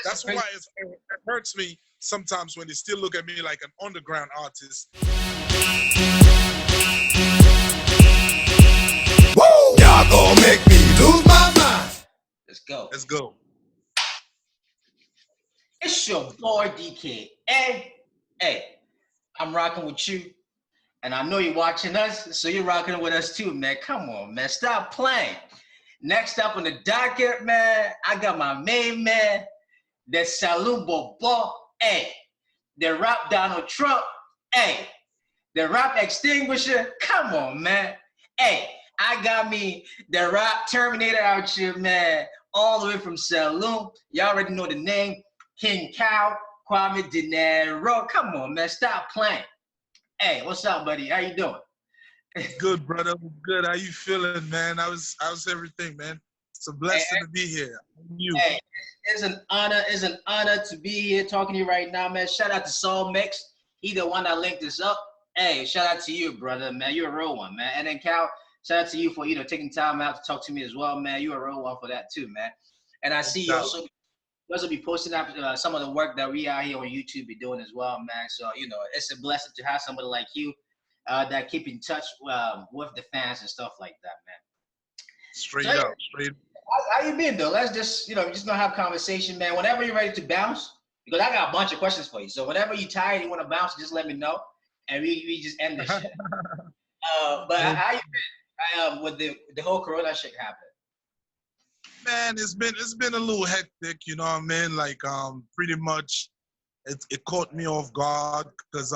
That's why it hurts me sometimes when they still look at me like an underground artist. Woo! Y'all gonna make me lose my mind. Let's go. Let's go. It's your boy DK. Hey, I'm rocking with you. And I know you're watching us, so you're rocking with us too, man. Come on, man. Stop playing. Next up on the docket, man, I got my main man, the Saloon Bobo. Hey, the rap Donald Trump. Hey, the rap extinguisher. Come on, man. Hey, I got me the rap Terminator out here, man. All the way from Saloon. Y'all already know the name. King Kao Denero. Come on, man. Stop playing. Hey, what's up, buddy? How you doing? Good, brother. Good. How you feeling, man? How's everything, man? It's a blessing to be here. You. Hey, it's an honor to be here talking to you right now, man. Shout out to Soul Mix. He the one that linked this up. Hey, shout out to you, brother, man. You're a real one, man. And then Cal, shout out to you for taking time out to talk to me as well, man. You're a real one for that too, man. And I see you also be posting up some of the work that we out here on YouTube be doing as well, man. So it's a blessing to have somebody like you that keep in touch with the fans and stuff like that, man. Straight up. How you been though? Let's just just gonna have conversation, man. Whenever you're ready to bounce, because I got a bunch of questions for you. So whenever you're tired, you want to bounce, just let me know, and we just end the shit. But how you been? With the whole Corona shit happening. Man, it's been a little hectic, you know what I mean? Like pretty much it caught me off guard because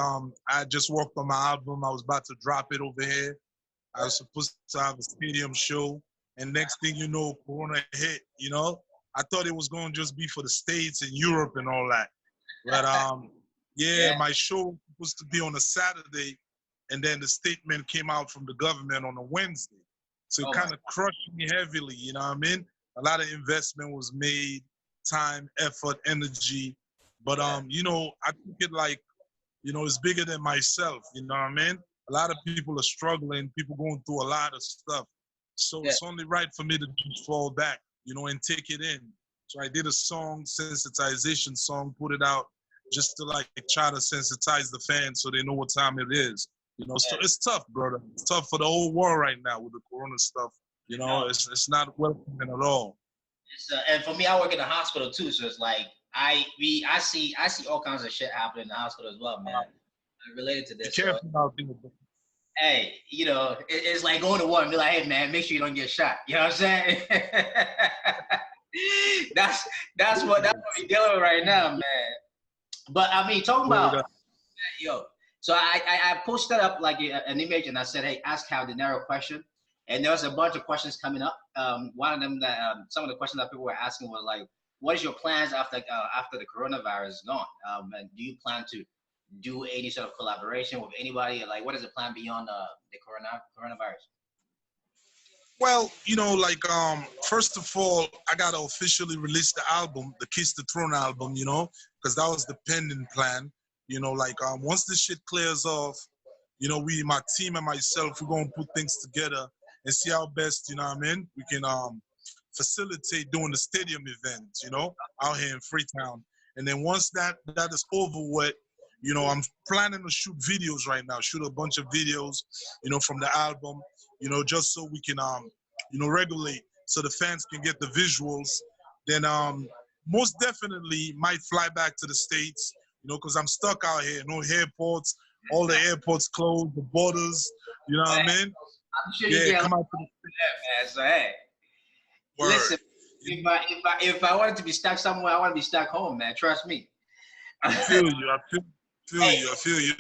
I just worked on my album. I was about to drop it over here. I was supposed to have a stadium show, and next thing you know, Corona hit, you know? I thought it was going to just be for the States and Europe and all that. But my show was supposed to be on a Saturday, and then the statement came out from the government on a Wednesday. So it kind of crushed me heavily, you know what I mean? A lot of investment was made, time, effort, energy. But, I took it like, it's bigger than myself, you know what I mean? A lot of people are struggling, people going through a lot of stuff. So it's only right for me to just fall back, and take it in. So I did a sensitization song, put it out just to like try to sensitize the fans so they know what time it is. So it's tough, brother. It's tough for the whole world right now with the Corona stuff. It's not welcoming at all. And for me, I work in the hospital too, so it's like I see all kinds of shit happening in the hospital as well, man. Related to this. Be careful out there. Hey, it's like going to war and be like, hey man, make sure you don't get shot. You know what I'm saying? that's what we're dealing with right now, man. But I mean, talking about so I posted up like an image and I said, hey, ask Kao Denero a question. And there was a bunch of questions coming up. One of them that some of the questions that people were asking was like, what is your plans after the coronavirus is gone? And do you plan to do any sort of collaboration with anybody? Like, what is the plan beyond the coronavirus? Well, first of all, I gotta officially release the album, the Kiss the Throne album, because that was the pending plan. Once this shit clears off, my team and myself, we're gonna put things together and see how best, we can facilitate doing the stadium event, out here in Freetown. And then once that is over with, I'm planning to shoot videos right now, shoot a bunch of videos, from the album, just so we can, regulate so the fans can get the visuals. Then most definitely might fly back to the States, because I'm stuck out here, no airports, all the airports closed, the borders, you know what I mean? I'm sure you get come out to that, man. So hey, listen, if I wanted to be stuck somewhere, I want to be stuck home, man. Trust me. I feel you. I feel you.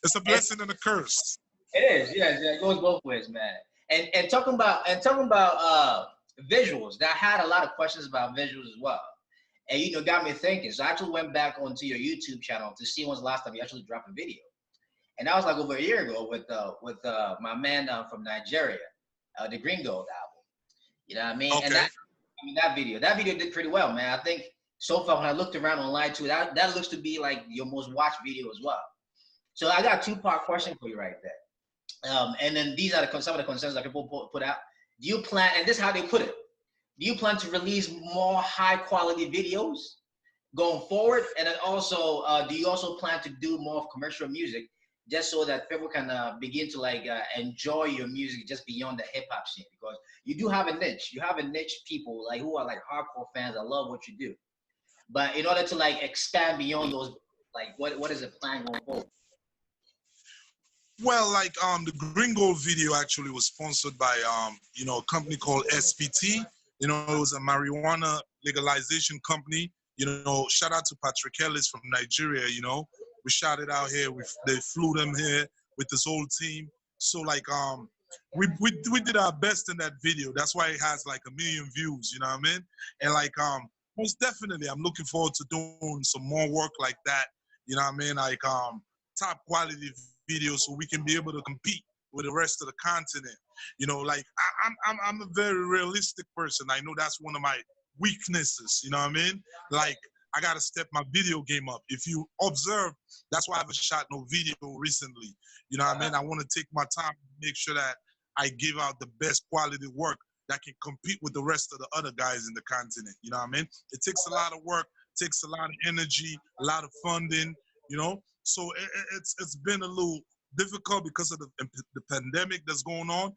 It's a blessing and a curse. It is, yeah. It goes both ways, man. And talking about visuals, that I had a lot of questions about visuals as well. And got me thinking. So I actually went back onto your YouTube channel to see when's the last time you actually dropped a video. And that was like over a year ago with my man from Nigeria, the Green Gold album. You know what I mean? Okay. And that video did pretty well, man. I think so far when I looked around online too, that looks to be like your most watched video as well. So I got a 2-part question for you right there. And then these are some of the concerns that people put out. Do you plan, and this is how they put it, do you plan to release more high quality videos going forward? And then also, do you also plan to do more of commercial music, just so that people can begin to like enjoy your music just beyond the hip hop scene? Because you do have a niche. You have a niche people like who are like hardcore fans that love what you do. But in order to like expand beyond those, like what is the plan going forward? Well, like the Green Gold video actually was sponsored by a company called SPT. It was a marijuana legalization company. Shout out to Patrick Ellis from Nigeria. We shot it out here. They flew them here with this whole team. So like we did our best in that video. That's why it has like 1 million views. You know what I mean? And like most definitely, I'm looking forward to doing some more work like that. You know what I mean? Like top quality videos so we can be able to compete with the rest of the continent. Like I'm a very realistic person. I know that's one of my weaknesses. You know what I mean? Like I gotta step my video game up. If you observe, that's why I haven't shot no video recently. You know what I mean? I want to take my time to make sure that I give out the best quality work that can compete with the rest of the other guys in the continent. You know what I mean? It takes a lot of work, takes a lot of energy, a lot of funding. So it's been a little difficult because of the pandemic that's going on.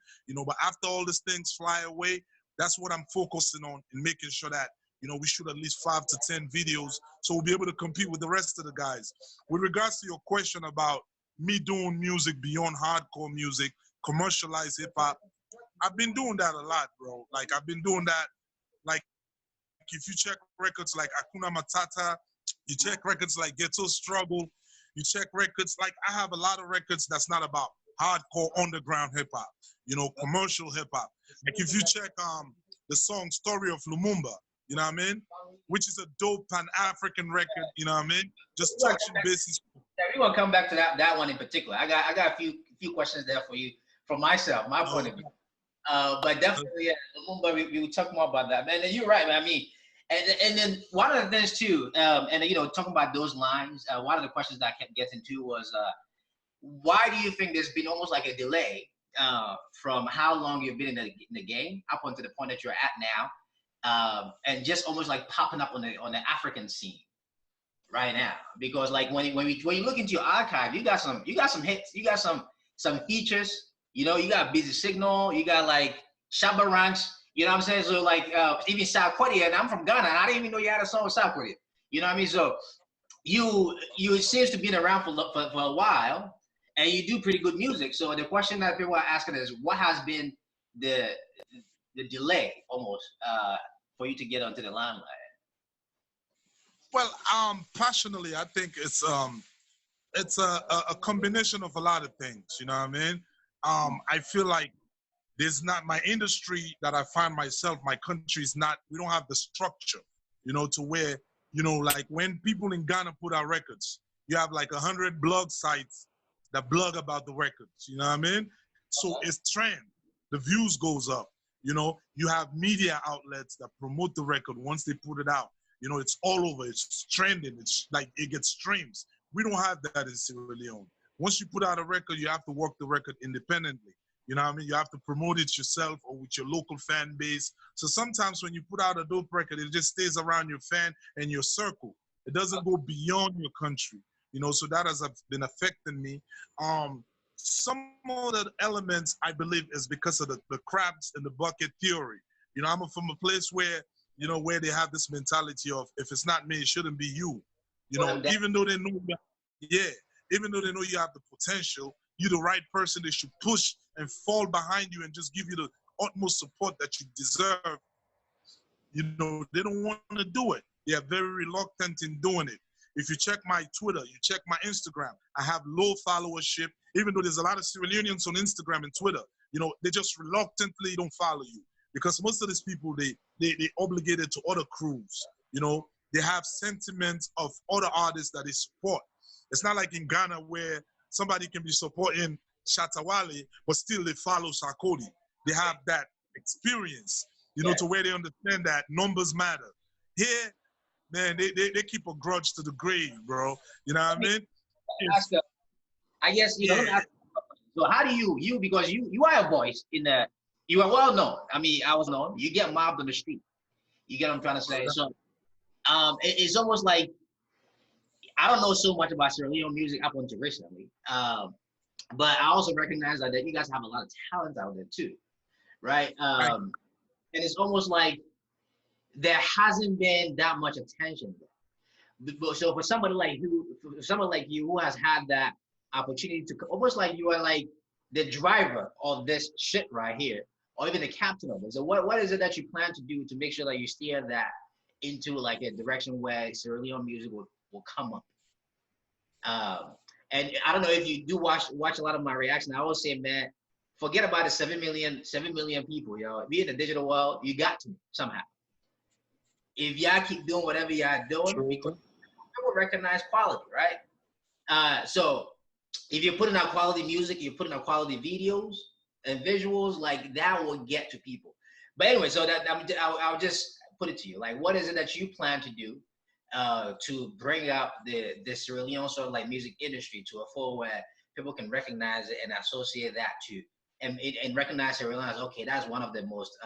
But after all these things fly away, that's what I'm focusing on and making sure that we shoot at least 5 to 10 videos so we'll be able to compete with the rest of the guys. With regards to your question about me doing music beyond hardcore music, commercialized hip hop, I've been doing that a lot, bro. Like I've been doing that. Like if you check records like Akuna Matata, you check records like Ghetto Struggle, you check records like I have a lot of records that's not about hardcore underground hip hop, commercial hip hop. Like if you check the song Story of Lumumba, you know what I mean? Which is a dope Pan-African record, you know what I mean? Just touching bases. Yeah, we want to come back to that one in particular. I got a few questions there for you from myself, my point of view. But definitely, yeah, Lumumba, we will talk more about that, man. And you're right, man. I mean, and then one of the things too, and talking about those lines, one of the questions that I kept getting to was, why do you think there's been almost like a delay from how long you've been in the game up until the point that you're at now, and just almost like popping up on the African scene right now? Because like when you look into your archive, you got some hits, you got some features. You got Busy Signal, you got like Shabba Ranks, you know what I'm saying? So like even South Korea, and I'm from Ghana, and I didn't even know you had a song with South Korea. You know what I mean? So you seems to be around for a while, and you do pretty good music. So the question that people are asking is, what has been the delay almost for you to get onto the limelight? Well, passionately, I think it's a combination of a lot of things. You know what I mean? I feel like there's not my industry that I find myself, my country is not, we don't have the structure, to where, like when people in Ghana put out records, you have like 100 blog sites that blog about the records, you know what I mean? So it's trend, the views goes up, you have media outlets that promote the record once they put it out, it's all over, it's trending, it's like it gets streams. We don't have that in Sierra Leone. Once you put out a record, you have to work the record independently. You know what I mean? You have to promote it yourself or with your local fan base. So sometimes when you put out a dope record, it just stays around your fan and your circle. It doesn't go beyond your country. So that has been affecting me. Some of the elements, I believe, is because of the crabs in the bucket theory. I'm from a place where, where they have this mentality of, if it's not me, it shouldn't be you. Even though they know that, yeah. Even though they know you have the potential, you're the right person, they should push and fall behind you and just give you the utmost support that you deserve. They don't want to do it. They are very reluctant in doing it. If you check my Twitter, you check my Instagram, I have low followership, even though there's a lot of Sierra Leoneans on Instagram and Twitter. They just reluctantly don't follow you because most of these people, they obligated to other crews. They have sentiments of other artists that they support. It's not like in Ghana where somebody can be supporting Shatawale, but still they follow Sarkodie. They have that experience, to where they understand that numbers matter. Here, man, they keep a grudge to the grave, bro. You know what I mean? I guess, let me ask you, so how do you because you are a voice you are well known. I mean, I was known. You get mobbed on the street. You get what I'm trying to say? So it's almost like I don't know so much about Sierra Leone music up until recently, but I also recognize that you guys have a lot of talent out there too, right? Right. And it's almost like there hasn't been that much attention there. So for somebody like you who has had that opportunity to almost like you are like the driver of this shit right here, or even the captain of it. So what is it that you plan to do to make sure that you steer that into like a direction where Sierra Leone music will come up? And I don't know if you do watch a lot of my reaction. I always say, man, forget about the 7 million people, yo. Be in the digital world, you got to somehow. If y'all keep doing whatever y'all doing, because people recognize quality, right? So if you're putting out quality music, you're putting out quality videos and visuals, like that will get to people. But anyway, so that I'll just put it to you. Like, what is it that you plan to do to bring up the Sierra Leone sort of like music industry to a full where people can recognize it and associate that to and recognize Sierra Leone as, okay, that's one of the most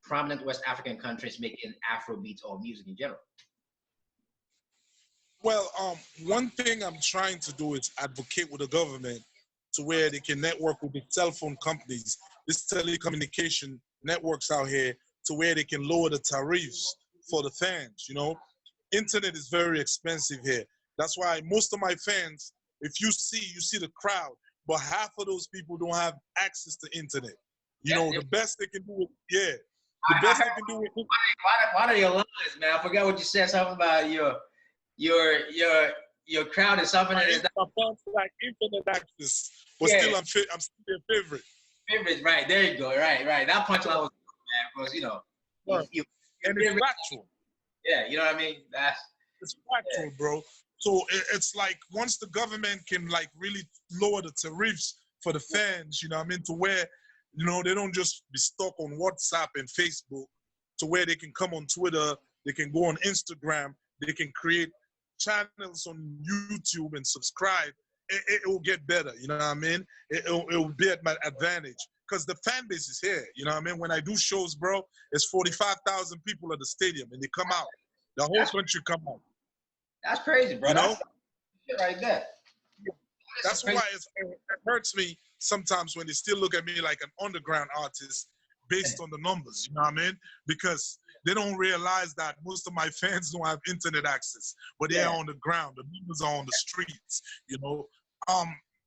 prominent West African countries making Afrobeats or music in general? Well, one thing I'm trying to do is advocate with the government to where they can network with the cell phone companies, this telecommunication networks out here, to where they can lower the tariffs for the fans. You know, internet is very expensive here. That's why most of my fans, if you see the crowd, but half of those people don't have access to internet. You know, the best they can do it, the best they can do it. One of your lines, man. I forgot what you said. Something about your crowd is something that is my fans like internet access, but still I'm still their favorite. Favorites, right? There you go. Right. That punchline was man, because and it's factual. Yeah, you know what I mean. It's factual, bro. So it's like once the government can like really lower the tariffs for the fans, you know what I mean, to where, you know, they don't just be stuck on WhatsApp and Facebook, to where they can come on Twitter, they can go on Instagram, they can create channels on YouTube and subscribe. It will get better, you know what I mean? It will be at my advantage because the fan base is here, you know what I mean? When I do shows, bro, it's 45,000 people at the stadium and they come out. The whole country come out. That's crazy, bro. You know? That's right there. That's why it hurts me sometimes when they still look at me like an underground artist based on the numbers, you know what I mean? Because they don't realize that most of my fans don't have internet access, but they're on the ground. The numbers are on the streets, you know?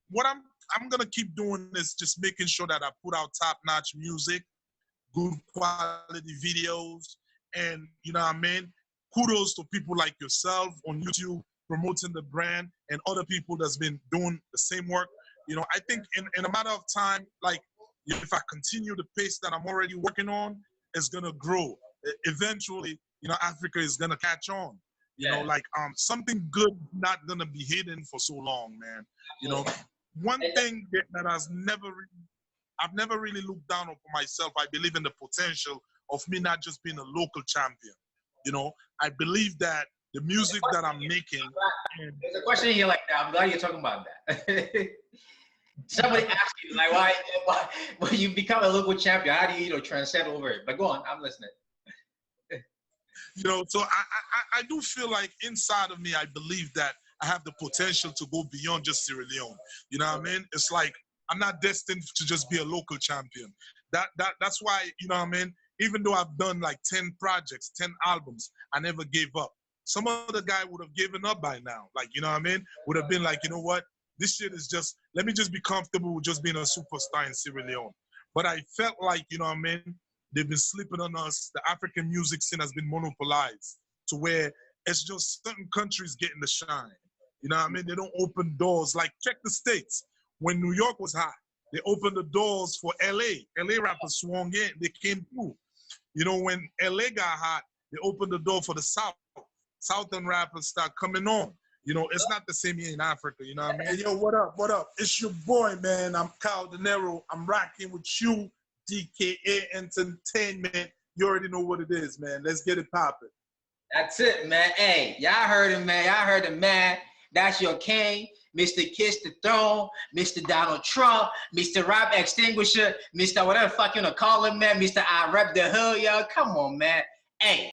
What I'm gonna keep doing is just making sure that I put out top-notch music, good quality videos, and you know what I mean? Kudos to people like yourself on YouTube promoting the brand and other people that's been doing the same work. You know, I think in a matter of time, like if I continue the pace that I'm already working on, it's gonna grow. Eventually, you know, Africa is gonna catch on. You know, like something good not gonna be hidden for so long, man. You know, one thing that I've never really looked down on for myself. I believe in the potential of me not just being a local champion. You know, I believe that the music that I'm making. There's a question here like that. I'm glad you're talking about that. Somebody asked you like, why when you become a local champion, how do you transcend over it? But go on, I'm listening. You know, so I do feel like inside of me, I believe that I have the potential to go beyond just Sierra Leone. You know what I mean? It's like I'm not destined to just be a local champion. That's why, you know what I mean? Even though I've done like 10 projects, 10 albums, I never gave up. Some other guy would have given up by now. Like, you know what I mean? Would have been like, you know what? This shit is just, let me just be comfortable with just being a superstar in Sierra Leone. But I felt like, you know what I mean? They've been sleeping on us. The African music scene has been monopolized to where it's just certain countries getting the shine. You know what I mean? They don't open doors. Like, check the States. When New York was hot, they opened the doors for LA. LA rappers swung in. They came through. You know, when LA got hot, they opened the door for the South. Southern rappers start coming on. You know, it's not the same here in Africa, you know what I mean? Hey, yo, what up, what up? It's your boy, man. I'm Kao Denero. I'm rocking with you, DKA Entertainment. You already know what it is, man. Let's get it popping. That's it, man. Hey, y'all heard him, man. Y'all heard him, man. That's your king, Mr. Kiss the Throne, Mr. Donald Trump, Mr. Rap Extinguisher, Mr. whatever the fuck you wanna call him, man. Mr. I Rep the Hood, y'all. Come on, man. Hey.